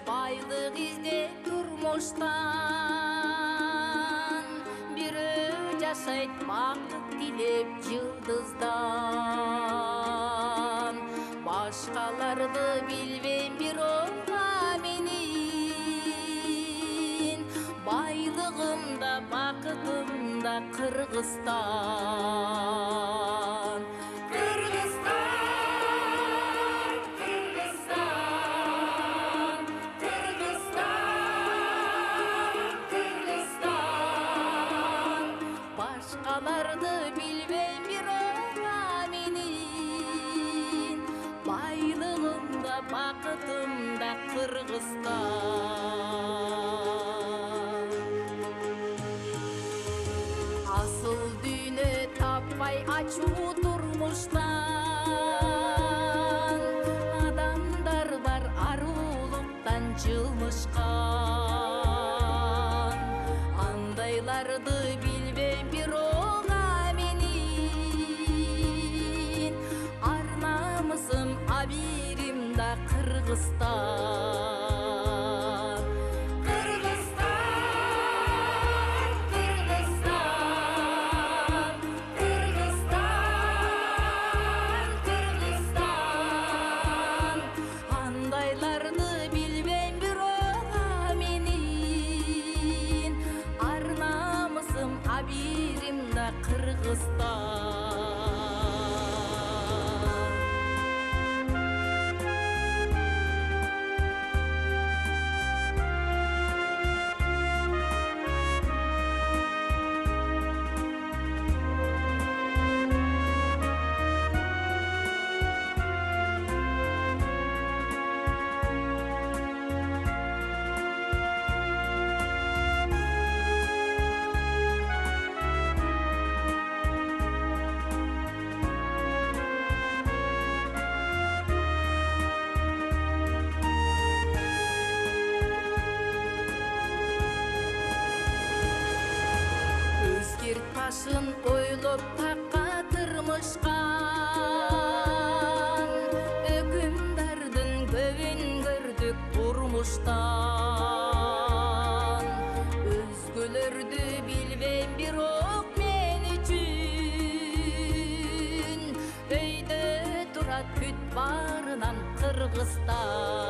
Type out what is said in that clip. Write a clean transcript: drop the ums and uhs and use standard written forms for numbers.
байлык изде турмуштан, бирөө жашайт бакыт тилеп жылдыздан. Башкаларды билбейм бирок менин, байлыгымда бакытымда Кыргызстан. Башкаларды билбейм бирок менин, байлыгымда бакытымда Кыргызстан. Асыл дүйнө таппай ачуу турмуштан, адамдар бар арулуктан жылмышкан. Андайларды билбейм бирок менин, ар намысым абирим да Кыргызстан. Андайларды билбейм бирок менин, ар намысым абирим да Кыргызстан. Башын ойлоп такка тырмышкан, өкүмдардын көбүн көрдүк турмуштан. Өзгөлөрдү билбейм бирок мен үчүн, өйдө турат бүт баарынан Кыргызстан.